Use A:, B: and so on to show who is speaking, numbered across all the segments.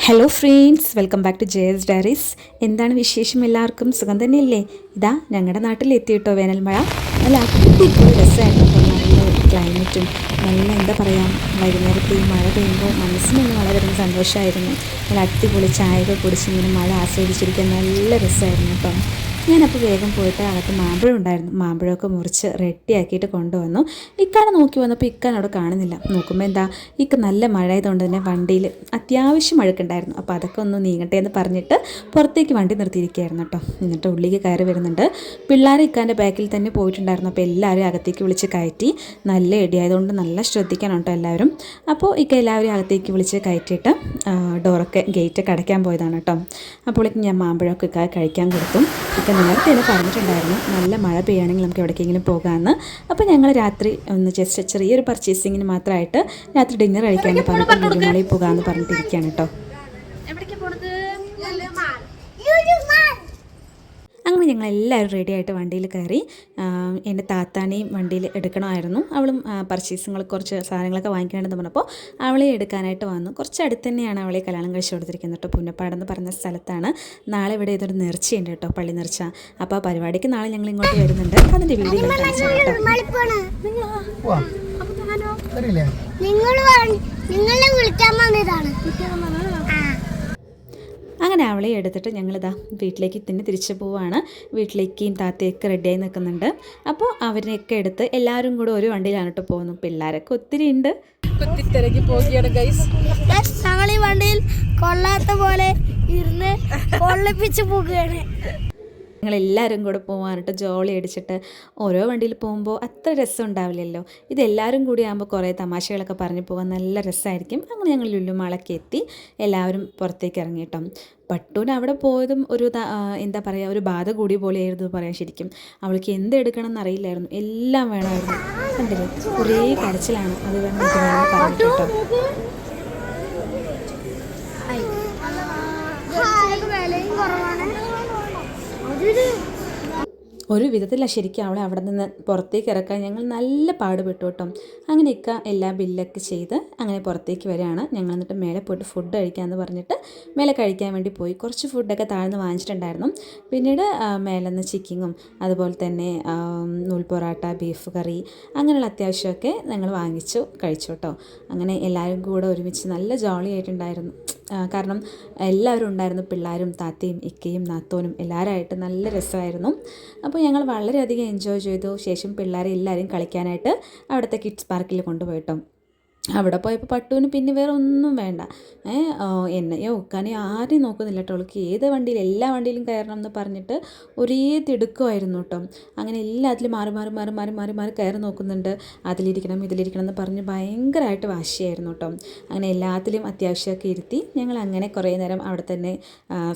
A: Hello friends, welcome back to Jaya's diaries. എന്താണ് വിശേഷം? എല്ലാവർക്കും സുഖം തന്നെയല്ലേ? ഇതാ ഞങ്ങളുടെ നാട്ടിലെത്തിയിട്ടോ വേനൽ മഴ. നല്ല അടിപൊളി രസമായിരുന്നു കേട്ടോ. നല്ല ക്ലൈമറ്റും നല്ല എന്താ പറയുക, വൈകുന്നേരത്തെ ഈ മഴ പെയ്യുമ്പോൾ മനസ്സിനൊന്ന് വളരെയധികം സന്തോഷമായിരുന്നു. നല്ല അടിപൊളി ചായകൾ കുടിച്ച് ഇങ്ങനെ മഴ ആസ്വദിച്ചിരിക്കാൻ നല്ല രസമായിരുന്നു കേട്ടോ. ഞാനപ്പോൾ വേഗം പോയിട്ട് അകത്ത് മാമ്പഴം ഉണ്ടായിരുന്നു, മാമ്പഴമൊക്കെ മുറിച്ച് റെഡിയാക്കിയിട്ട് കൊണ്ടുവന്നു. ഇക്കാനെ നോക്കി വന്നപ്പോൾ ഇക്കാൻ അവിടെ കാണുന്നില്ല. നോക്കുമ്പോൾ എന്താ, ഇക്ക നല്ല മഴ ആയതുകൊണ്ട് തന്നെ വണ്ടിയിൽ അത്യാവശ്യം മഴക്കുണ്ടായിരുന്നു. അപ്പോൾ അതൊക്കെ ഒന്ന് നീങ്ങട്ടെ എന്ന് പറഞ്ഞിട്ട് പുറത്തേക്ക് വണ്ടി നിർത്തിയിരിക്കുകയായിരുന്നു കേട്ടോ. എന്നിട്ട് ഉള്ളിലേക്ക് കയറി വരുന്നുണ്ട്. പിള്ളേർ ഇക്കാൻ്റെ ബാക്കിൽ തന്നെ പോയിട്ടുണ്ടായിരുന്നു. അപ്പോൾ എല്ലാവരും അകത്തേക്ക് വിളിച്ച് കയറ്റി. നല്ല ഇടിയായതുകൊണ്ട് നല്ല ശ്രദ്ധിക്കണം കേട്ടോ എല്ലാവരും. അപ്പോൾ ഇക്ക എല്ലാവരും അകത്തേക്ക് വിളിച്ച് കയറ്റിയിട്ട് ഡോറൊക്കെ ഗേറ്റൊക്കെ അടയ്ക്കാൻ പോയതാണ് കേട്ടോ. അപ്പോഴേക്കും ഞാൻ മാമ്പഴമൊക്കെ കഴിക്കാൻ കൊടുത്തു. ഇക്ക നേരത്തെ തന്നെ പറഞ്ഞിട്ടുണ്ടായിരുന്നു നല്ല മഴ പെയ്യുകയാണെങ്കിൽ നമുക്ക് എവിടേക്കെങ്കിലും പോകാമെന്ന്. അപ്പോൾ ഞങ്ങൾ രാത്രി ഒന്ന് ജസ്റ്റ് ചെറിയൊരു പർച്ചേസിങ്ങിന് മാത്രമായിട്ട് രാത്രി ഡിന്നർ കഴിക്കാമെന്ന് പറഞ്ഞിട്ട് ലുലുമാളിൽ പോകാമെന്ന് പറഞ്ഞിട്ടിരിക്കുകയാണ് കേട്ടോ. അങ്ങനെ ഞങ്ങൾ എല്ലാവരും റെഡി ആയിട്ട് വണ്ടിയിൽ കയറി. എൻ്റെ താത്താനെയും വണ്ടിയിൽ എടുക്കണമായിരുന്നു. അവളും പർച്ചേസിങ്ങൾ കുറച്ച് സാധനങ്ങളൊക്കെ വാങ്ങിക്കണമെന്ന് പറഞ്ഞപ്പോൾ അവളെ എടുക്കാനായിട്ട് വന്നു. കുറച്ച് അടുത്ത് തന്നെയാണ് അവളെ കല്യാണം കഴിച്ച് കൊടുത്തിരിക്കുന്നത് കേട്ടോ. പുന്നപ്പാടെന്ന് പറഞ്ഞ സ്ഥലത്താണ്. നാളെ ഇവിടെ ഇതൊരു നേർച്ചയുണ്ട് കേട്ടോ, പള്ളി നേർച്ച. അപ്പോൾ ആ പരിപാടിക്ക് നാളെ ഞങ്ങൾ ഇങ്ങോട്ട് വരുന്നുണ്ട്. അതിൻ്റെ വീഡിയോ ഞാൻ കാണിച്ചു കേട്ടോ. അങ്ങനെ അവളെ എടുത്തിട്ട് ഞങ്ങളിതാ വീട്ടിലേക്ക് തന്നെ തിരിച്ചു പോവുകയാണ്. വീട്ടിലേക്കും താത്തയൊക്കെ റെഡിയായി നിൽക്കുന്നുണ്ട്. അപ്പോൾ അവരെയൊക്കെ എടുത്ത് എല്ലാവരും കൂടെ ഒരു വണ്ടിയിലാണ് കേട്ടോ പോകുന്നു. പിള്ളേരൊക്കെ ഒത്തിരി ഉണ്ട്. കുത്തിത്തിരക്കി പോവുകയാണ് ഗൈസ്.
B: ഞങ്ങൾ ഈ വണ്ടിയിൽ കൊള്ളാത്ത പോലെ ഇരുന്ന് കൊള്ളിപ്പിച്ച് പോവുകയാണ്.
A: ഞങ്ങളെല്ലാവരും കൂടെ പോകാനായിട്ട് ജോളി അടിച്ചിട്ട് ഓരോ വണ്ടിയിൽ പോകുമ്പോൾ അത്ര രസം ഉണ്ടാവില്ലല്ലോ. ഇതെല്ലാവരും കൂടി ആകുമ്പോൾ കുറേ തമാശകളൊക്കെ പറഞ്ഞു പോകാൻ നല്ല രസമായിരിക്കും. അങ്ങനെ ഞങ്ങൾ ലുലുമാളൊക്കെ എത്തി. എല്ലാവരും പുറത്തേക്ക് ഇറങ്ങിയിട്ടോ. പട്ടൂന് അവിടെ പോയതും ഒരു എന്താ പറയുക, ഒരു ബാധ കൂടി പോലെയായിരുന്നു പറയാൻ. ശരിക്കും അവൾക്ക് എന്ത് എടുക്കണം എന്നറിയില്ലായിരുന്നു, എല്ലാം വേണമായിരുന്നു. കണ്ടില്ലേ, കുറേ കരച്ചിലാണ്. അത് വേണം ഇത് വേണം പറഞ്ഞിട്ട് കേട്ടോ. ഒരു വിധത്തില്ല ശരിക്കും അവളെ അവിടെ നിന്ന് പുറത്തേക്ക് ഇറക്കാൻ ഞങ്ങൾ നല്ല പാടുപെട്ടു കേട്ടോ. അങ്ങനെയൊക്കെ എല്ലാ ബില്ലൊക്കെ ചെയ്ത് അങ്ങനെ പുറത്തേക്ക് വരികയാണ്. ഞങ്ങൾ എന്നിട്ട് മേലെ പോയിട്ട് ഫുഡ് കഴിക്കാമെന്ന് പറഞ്ഞിട്ട് മേലെ കഴിക്കാൻ വേണ്ടി പോയി. കുറച്ച് ഫുഡൊക്കെ താഴ്ന്ന് വാങ്ങിച്ചിട്ടുണ്ടായിരുന്നു. പിന്നീട് മേലെ നിന്ന് ചിക്കനും അതുപോലെ തന്നെ നൂൽ പൊറാട്ട, ബീഫ് കറി, അങ്ങനെയുള്ള അത്യാവശ്യമൊക്കെ ഞങ്ങൾ വാങ്ങിച്ചു കഴിച്ചു കേട്ടോ. അങ്ങനെ എല്ലാവരും കൂടെ ഒരുമിച്ച് നല്ല ജോളി ആയിട്ടുണ്ടായിരുന്നു. കാരണം എല്ലാവരും ഉണ്ടായിരുന്നു, പിള്ളേരും താത്തയും ഇക്കയും നാത്തോനും എല്ലാവരുമായിട്ട് നല്ല രസമായിരുന്നു. അപ്പോൾ ഞങ്ങൾ വളരെയധികം എൻജോയ് ചെയ്തു. ശേഷം പിള്ളേരെ എല്ലാവരും കളിക്കാനായിട്ട് അവിടുത്തെ കിഡ്സ് പാർക്കിൽ കൊണ്ടുപോയിട്ടോ. അവിടെ പോയപ്പോൾ പട്ടുവിന് പിന്നെ വേറെ ഒന്നും വേണ്ട. എന്നെയോ ഉക്കാനെയോ ആരെയും നോക്കുന്നില്ല കേട്ടോ. അവൾക്ക് ഏത് വണ്ടിയിൽ എല്ലാ വണ്ടിയിലും കയറണം എന്ന് പറഞ്ഞിട്ട് ഒരേ തിടുക്കമായിരുന്നു കേട്ടോ. അങ്ങനെ എല്ലാത്തിലും മാറി മാറി മാറി മാറി മാറി മാറി കയറി നോക്കുന്നുണ്ട്. അതിലിരിക്കണം ഇതിലിരിക്കണം എന്ന് പറഞ്ഞ് ഭയങ്കരമായിട്ട് വാശിയായിരുന്നു കേട്ടോ. അങ്ങനെ എല്ലാത്തിലും അത്യാവശ്യമൊക്കെ ഇരുത്തി ഞങ്ങൾ അങ്ങനെ കുറേ നേരം അവിടെ തന്നെ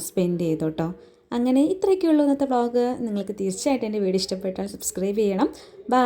A: സ്പെൻഡ് ചെയ്തു കേട്ടോ. അങ്ങനെ ഇത്രയൊക്കെയുള്ളൂ ഇന്നത്തെ വ്ളോഗ്. നിങ്ങൾക്ക് തീർച്ചയായിട്ടും എൻ്റെ വീഡിയോ ഇഷ്ടപ്പെട്ടാൽ സബ്സ്ക്രൈബ് ചെയ്യണം. ബൈ.